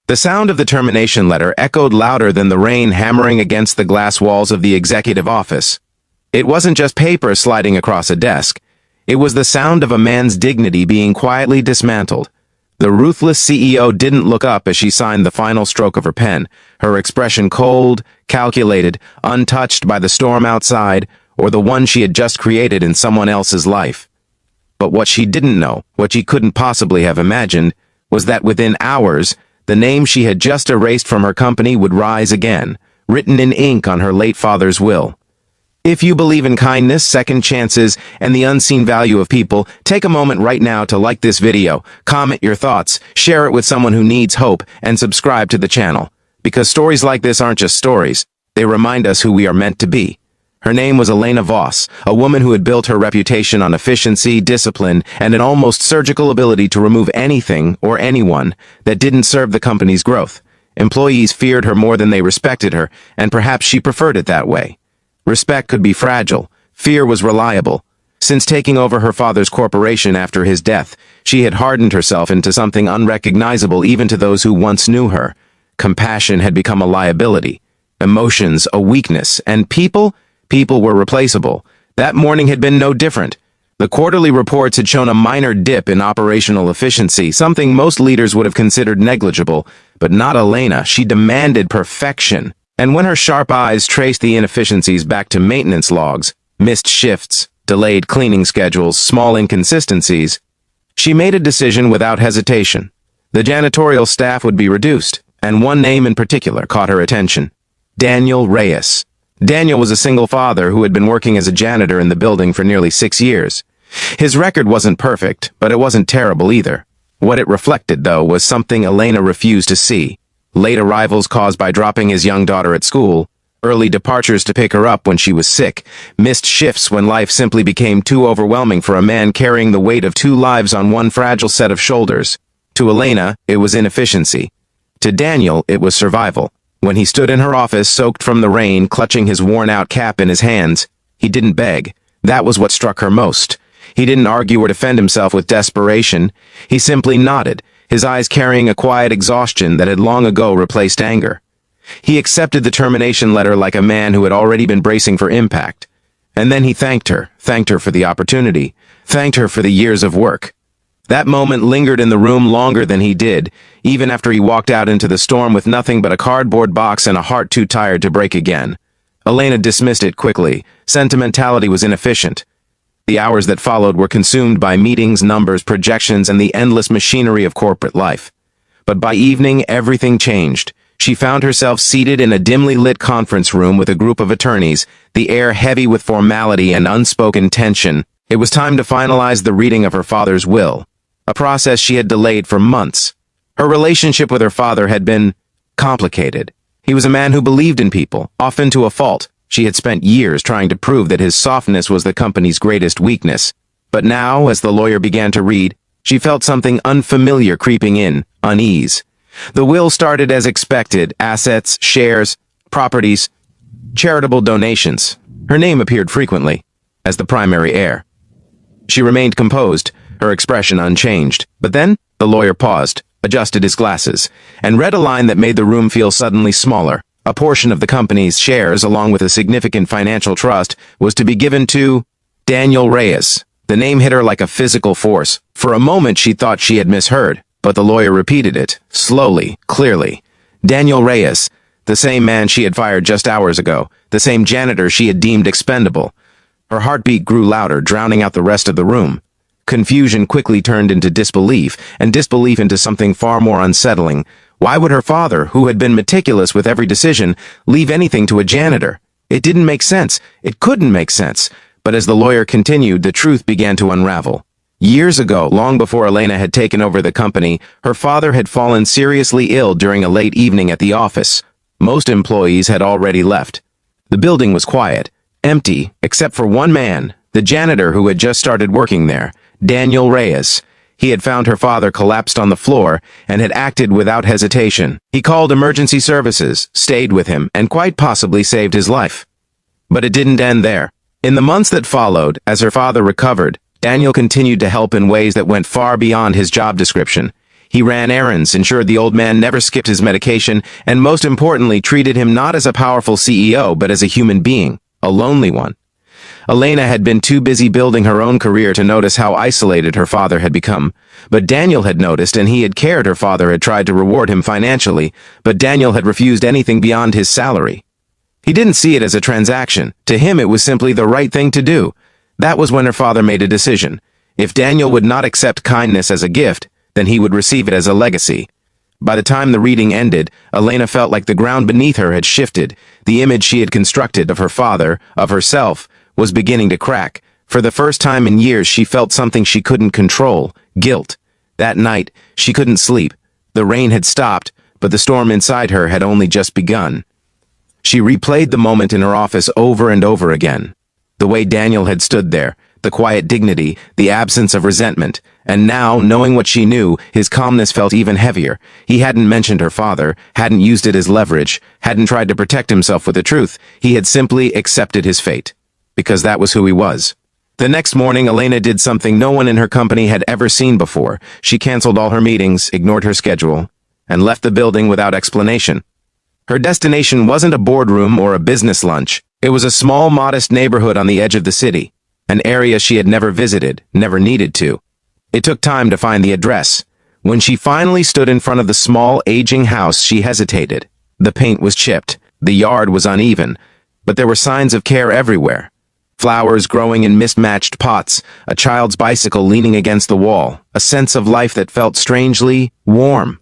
The sound of the termination letter echoed louder than the rain hammering against the glass walls of the executive office. It wasn't just paper sliding across a desk. It was the sound of a man's dignity being quietly dismantled. The ruthless CEO didn't look up as she signed the final stroke of her pen, her expression cold, calculated, untouched by the storm outside or the one she had just created in someone else's life. But what she didn't know, what she couldn't possibly have imagined, was that within hours, the name she had just erased from her company would rise again, written in ink on her late father's will. If you believe in kindness, second chances, and the unseen value of people, take a moment right now to like this video, comment your thoughts, share it with someone who needs hope, and subscribe to the channel. Because stories like this aren't just stories, they remind us who we are meant to be. Her name was Elena Voss, a woman who had built her reputation on efficiency, discipline, and an almost surgical ability to remove anything or anyone that didn't serve the company's growth. Employees feared her more than they respected her, and perhaps she preferred it that way. Respect could be fragile. Fear was reliable. Since taking over her father's corporation after his death, she had hardened herself into something unrecognizable even to those who once knew her. Compassion had become a liability, emotions a weakness, and people were replaceable. That morning had been no different. The quarterly reports had shown a minor dip in operational efficiency, something most leaders would have considered negligible, but not Elena. She demanded perfection. And when her sharp eyes traced the inefficiencies back to maintenance logs, missed shifts, delayed cleaning schedules, small inconsistencies, she made a decision without hesitation. The janitorial staff would be reduced, and one name in particular caught her attention: Daniel Reyes. Daniel was a single father who had been working as a janitor in the building for nearly 6 years. His record wasn't perfect, but it wasn't terrible either. What it reflected, though, was something Elena refused to see. Late arrivals caused by dropping his young daughter at school, early departures to pick her up when she was sick, missed shifts when life simply became too overwhelming for a man carrying the weight of 2 lives on one fragile set of shoulders. To Elena, it was inefficiency. To Daniel, it was survival. When he stood in her office, soaked from the rain, clutching his worn-out cap in his hands, he didn't beg. That was what struck her most. He didn't argue or defend himself with desperation. He simply nodded, his eyes carrying a quiet exhaustion that had long ago replaced anger. He accepted the termination letter like a man who had already been bracing for impact. And then he thanked her for the opportunity, thanked her for the years of work. That moment lingered in the room longer than he did, even after he walked out into the storm with nothing but a cardboard box and a heart too tired to break again. Elena dismissed it quickly. Sentimentality was inefficient. The hours that followed were consumed by meetings, numbers, projections, and the endless machinery of corporate life. But by evening, everything changed. She found herself seated in a dimly lit conference room with a group of attorneys, the air heavy with formality and unspoken tension. It was time to finalize the reading of her father's will, a process she had delayed for months. Her relationship with her father had been complicated. He was a man who believed in people, often to a fault. She had spent years trying to prove that his softness was the company's greatest weakness. But now, as the lawyer began to read, she felt something unfamiliar creeping in, unease. The will started as expected: assets, shares, properties, charitable donations. Her name appeared frequently, as the primary heir. She remained composed, her expression unchanged. But then, the lawyer paused, adjusted his glasses, and read a line that made the room feel suddenly smaller. A portion of the company's shares, along with a significant financial trust, was to be given to Daniel Reyes. The name hit her like a physical force. For a moment she thought she had misheard, but the lawyer repeated it, slowly, clearly. Daniel Reyes, the same man she had fired just hours ago, the same janitor she had deemed expendable. Her heartbeat grew louder, drowning out the rest of the room. Confusion quickly turned into disbelief, and disbelief into something far more unsettling. Why would her father, who had been meticulous with every decision, leave anything to a janitor? It didn't make sense. It couldn't make sense. But as the lawyer continued, the truth began to unravel. Years ago, long before Elena had taken over the company, her father had fallen seriously ill during a late evening at the office. Most employees had already left. The building was quiet, empty, except for one man, the janitor who had just started working there, Daniel Reyes. He had found her father collapsed on the floor and had acted without hesitation. He called emergency services, stayed with him, and quite possibly saved his life. But it didn't end there. In the months that followed, as her father recovered, Daniel continued to help in ways that went far beyond his job description. He ran errands, ensured the old man never skipped his medication, and most importantly, treated him not as a powerful CEO, but as a human being, a lonely one. Elena had been too busy building her own career to notice how isolated her father had become. But Daniel had noticed, and he had cared. Her father had tried to reward him financially, but Daniel had refused anything beyond his salary. He didn't see it as a transaction. To him, it was simply the right thing to do. That was when her father made a decision. If Daniel would not accept kindness as a gift, then he would receive it as a legacy. By the time the reading ended, Elena felt like the ground beneath her had shifted. The image she had constructed of her father, of herself, was beginning to crack. For the first time in years, she felt something she couldn't control: guilt. That night, she couldn't sleep. The rain had stopped, but the storm inside her had only just begun. She replayed the moment in her office over and over again. The way Daniel had stood there, the quiet dignity, the absence of resentment. And now, knowing what she knew, his calmness felt even heavier. He hadn't mentioned her father, hadn't used it as leverage, hadn't tried to protect himself with the truth. He had simply accepted his fate. Because that was who he was. The next morning, Elena did something no one in her company had ever seen before. She canceled all her meetings, ignored her schedule, and left the building without explanation. Her destination wasn't a boardroom or a business lunch. It was a small, modest neighborhood on the edge of the city, an area she had never visited, never needed to. It took time to find the address. When she finally stood in front of the small, aging house, she hesitated. The paint was chipped, the yard was uneven, but there were signs of care everywhere. Flowers growing in mismatched pots, a child's bicycle leaning against the wall, a sense of life that felt strangely warm.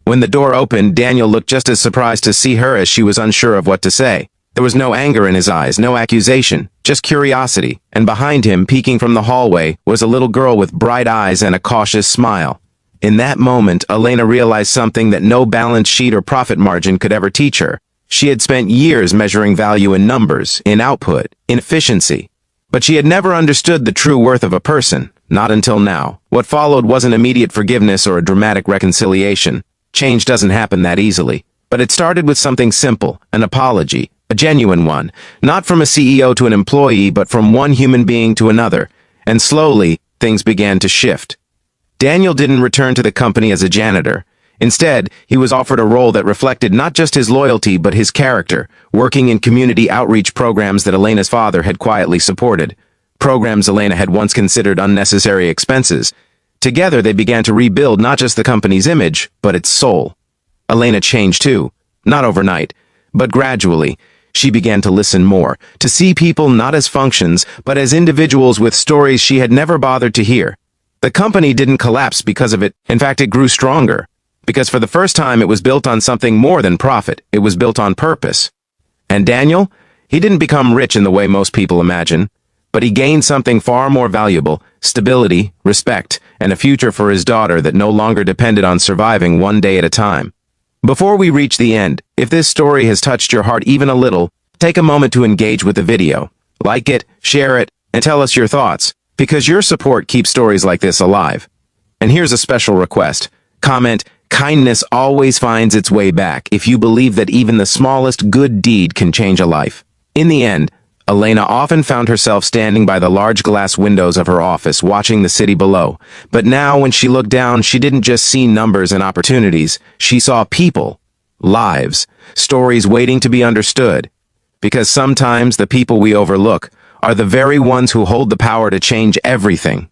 When the door opened, Daniel looked just as surprised to see her as she was unsure of what to say. There was no anger in his eyes, no accusation, just curiosity, and behind him, peeking from the hallway, was a little girl with bright eyes and a cautious smile. In that moment, Elena realized something that no balance sheet or profit margin could ever teach her. She had spent years measuring value in numbers, in output, in efficiency. But she had never understood the true worth of a person, not until now. What followed wasn't immediate forgiveness or a dramatic reconciliation. Change doesn't happen that easily. But it started with something simple, an apology, a genuine one, not from a CEO to an employee, but from one human being to another. And slowly, things began to shift. Daniel didn't return to the company as a janitor. Instead, he was offered a role that reflected not just his loyalty but his character, working in community outreach programs that Elena's father had quietly supported. Programs Elena had once considered unnecessary expenses. Together, they began to rebuild not just the company's image, but its soul. Elena changed too. Not overnight, but gradually. She began to listen more, to see people not as functions, but as individuals with stories she had never bothered to hear. The company didn't collapse because of it. In fact, it grew stronger. Because for the first time, it was built on something more than profit. It was built on purpose. And Daniel? He didn't become rich in the way most people imagine. But he gained something far more valuable: stability, respect, and a future for his daughter that no longer depended on surviving one day at a time. Before we reach the end, if this story has touched your heart even a little, take a moment to engage with the video. Like it, share it, and tell us your thoughts, because your support keeps stories like this alive. And here's a special request. Comment, "Kindness always finds its way back," if you believe that even the smallest good deed can change a life. In the end, Elena often found herself standing by the large glass windows of her office, watching the city below. But now, when she looked down, she didn't just see numbers and opportunities. She saw people, lives, stories waiting to be understood. Because sometimes the people we overlook are the very ones who hold the power to change everything.